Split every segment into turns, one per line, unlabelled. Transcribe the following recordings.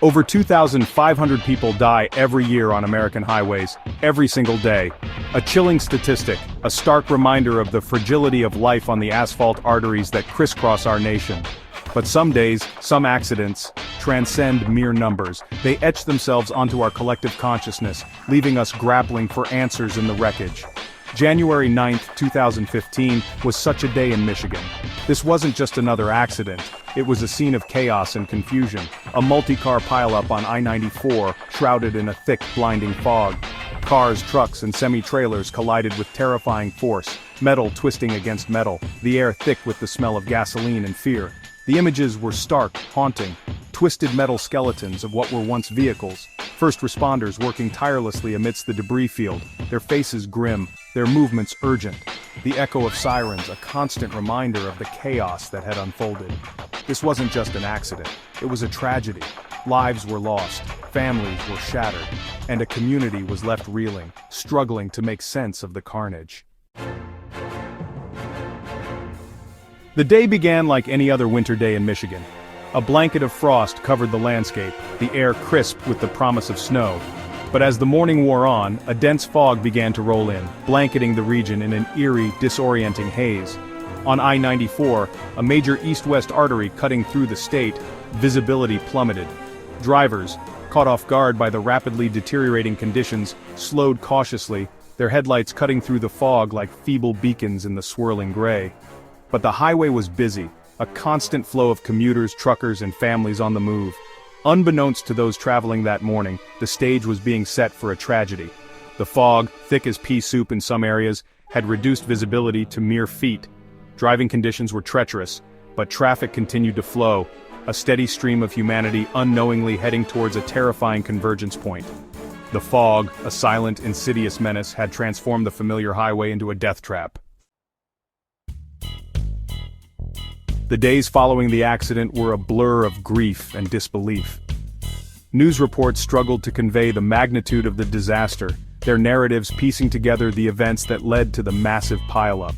Over 2,500 people die every year on American highways, every single day. A chilling statistic, a stark reminder of the fragility of life on the asphalt arteries that crisscross our nation. But some days, some accidents, transcend mere numbers. They etch themselves onto our collective consciousness, leaving us grappling for answers in the wreckage. January 9, 2015, was such a day in Michigan. This wasn't just another accident. It was a scene of chaos and confusion. A multi-car pileup on I-94, shrouded in a thick, blinding fog. Cars, trucks, and semi-trailers collided with terrifying force, metal twisting against metal, the air thick with the smell of gasoline and fear. The images were stark, haunting. Twisted metal skeletons of what were once vehicles. First responders working tirelessly amidst the debris field, their faces grim, their movements urgent. The echo of sirens, a constant reminder of the chaos that had unfolded. This wasn't just an accident, it was a tragedy. Lives were lost, families were shattered, and a community was left reeling, struggling to make sense of the carnage. The day began like any other winter day in Michigan. A blanket of frost covered the landscape, the air crisp with the promise of snow. But as the morning wore on, a dense fog began to roll in, blanketing the region in an eerie, disorienting haze. On I-94, a major east-west artery cutting through the state, visibility plummeted. Drivers, caught off guard by the rapidly deteriorating conditions, slowed cautiously, their headlights cutting through the fog like feeble beacons in the swirling gray. But the highway was busy, a constant flow of commuters, truckers, and families on the move. Unbeknownst to those traveling that morning, the stage was being set for a tragedy. The fog, thick as pea soup in some areas, had reduced visibility to mere feet. Driving conditions were treacherous, but traffic continued to flow, a steady stream of humanity unknowingly heading towards a terrifying convergence point. The fog, a silent, insidious menace, had transformed the familiar highway into a death trap. The days following the accident were a blur of grief and disbelief. News reports struggled to convey the magnitude of the disaster, their narratives piecing together the events that led to the massive pileup.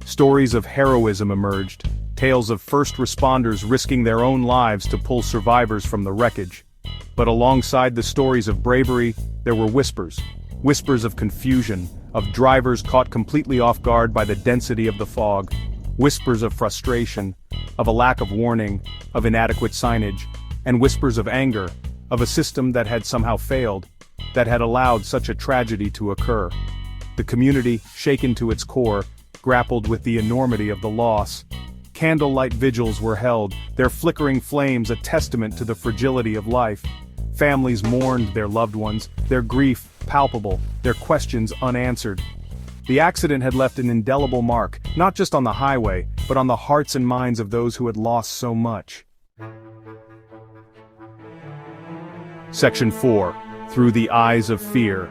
Stories of heroism emerged, tales of first responders risking their own lives to pull survivors from the wreckage. But alongside the stories of bravery, there were whispers of confusion, of drivers caught completely off guard by the density of the fog. Whispers of frustration, of a lack of warning, of inadequate signage, and whispers of anger, of a system that had somehow failed, that had allowed such a tragedy to occur. The community, shaken to its core, grappled with the enormity of the loss. Candlelight vigils were held, their flickering flames a testament to the fragility of life. Families mourned their loved ones, their grief palpable, their questions unanswered. The accident had left an indelible mark, not just on the highway, but on the hearts and minds of those who had lost so much. Section 4. Through the Eyes of Fear.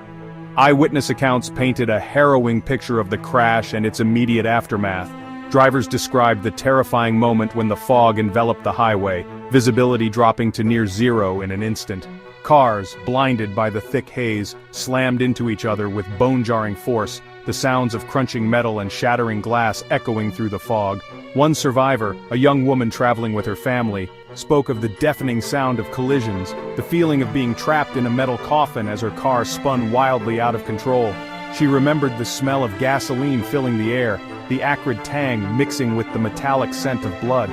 Eyewitness accounts painted a harrowing picture of the crash and its immediate aftermath. Drivers described the terrifying moment when the fog enveloped the highway, visibility dropping to near zero in an instant. Cars, blinded by the thick haze, slammed into each other with bone-jarring force, the sounds of crunching metal and shattering glass echoing through the fog. One survivor, a young woman traveling with her family, spoke of the deafening sound of collisions, the feeling of being trapped in a metal coffin as her car spun wildly out of control. She remembered the smell of gasoline filling the air, the acrid tang mixing with the metallic scent of blood.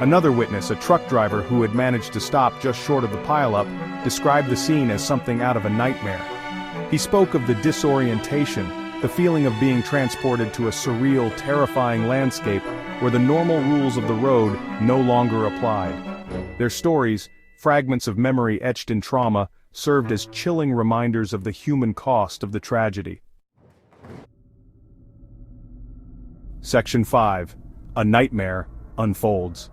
Another witness, a truck driver who had managed to stop just short of the pileup, described the scene as something out of a nightmare. He spoke of the disorientation, the feeling of being transported to a surreal, terrifying landscape where the normal rules of the road no longer applied. Their stories, fragments of memory etched in trauma, served as chilling reminders of the human cost of the tragedy. Section 5. A Nightmare Unfolds.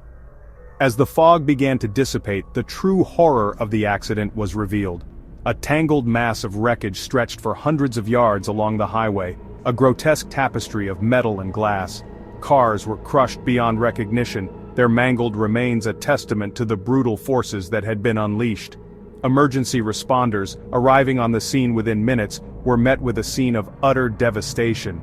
As the fog began to dissipate, the true horror of the accident was revealed. A tangled mass of wreckage stretched for hundreds of yards along the highway, a grotesque tapestry of metal and glass. Cars were crushed beyond recognition, their mangled remains a testament to the brutal forces that had been unleashed. Emergency responders, arriving on the scene within minutes, were met with a scene of utter devastation.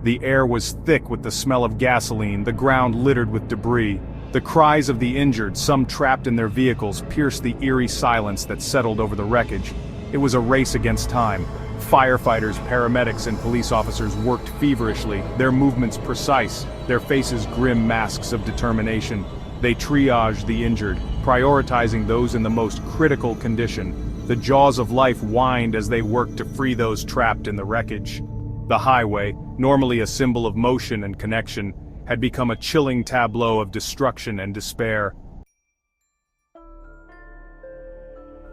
The air was thick with the smell of gasoline, the ground littered with debris. The cries of the injured, some trapped in their vehicles, pierced the eerie silence that settled over the wreckage. It was a race against time. Firefighters, paramedics, and police officers worked feverishly, their movements precise, their faces grim masks of determination. They triaged the injured, prioritizing those in the most critical condition. The jaws of life whined as they worked to free those trapped in the wreckage. The highway, normally a symbol of motion and connection, had become a chilling tableau of destruction and despair.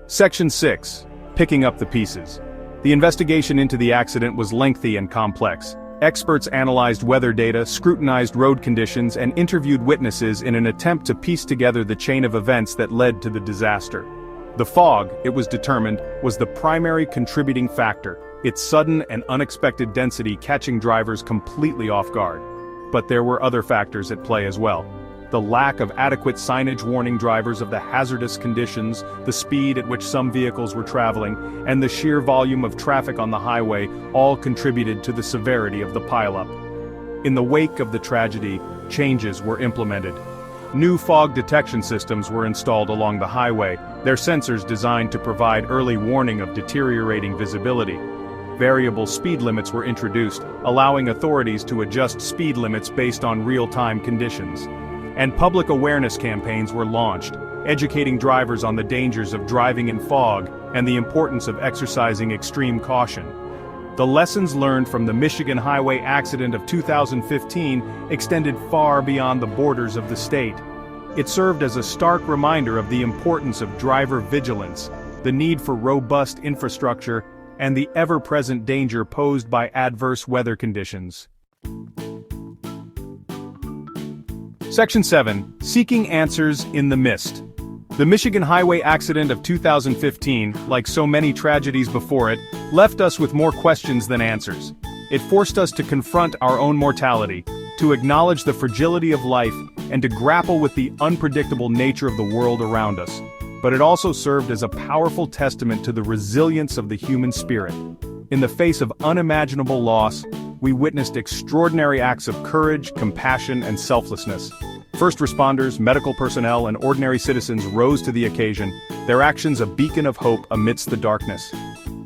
Section 6. Picking up the pieces. The investigation into the accident was lengthy and complex. Experts analyzed weather data, scrutinized road conditions, and interviewed witnesses in an attempt to piece together the chain of events that led to the disaster. The fog, it was determined, was the primary contributing factor, its sudden and unexpected density catching drivers completely off guard. But there were other factors at play as well. The lack of adequate signage warning drivers of the hazardous conditions, the speed at which some vehicles were traveling, and the sheer volume of traffic on the highway all contributed to the severity of the pileup. In the wake of the tragedy, changes were implemented. New fog detection systems were installed along the highway, their sensors designed to provide early warning of deteriorating visibility. Variable speed limits were introduced, allowing authorities to adjust speed limits based on real-time conditions. And public awareness campaigns were launched, educating drivers on the dangers of driving in fog and the importance of exercising extreme caution. The lessons learned from the Michigan highway accident of 2015 extended far beyond the borders of the state. It served as a stark reminder of the importance of driver vigilance, the need for robust infrastructure, and the ever-present danger posed by adverse weather conditions. Section 7. Seeking Answers in the Mist. The Michigan highway accident of 2015, like so many tragedies before it, left us with more questions than answers. It forced us to confront our own mortality, to acknowledge the fragility of life, and to grapple with the unpredictable nature of the world around us. But it also served as a powerful testament to the resilience of the human spirit. In the face of unimaginable loss, we witnessed extraordinary acts of courage, compassion, and selflessness. First responders, medical personnel, and ordinary citizens rose to the occasion, their actions a beacon of hope amidst the darkness.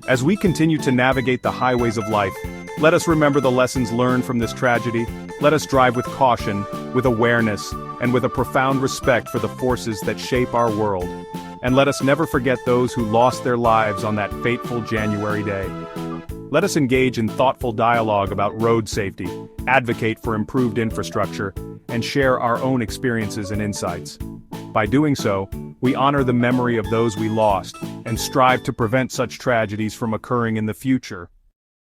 As we continue to navigate the highways of life, let us remember the lessons learned from this tragedy. Let us drive with caution, with awareness, and with a profound respect for the forces that shape our world. And let us never forget those who lost their lives on that fateful January day. Let us engage in thoughtful dialogue about road safety, advocate for improved infrastructure, and share our own experiences and insights. By doing so, we honor the memory of those we lost, and strive to prevent such tragedies from occurring in the future.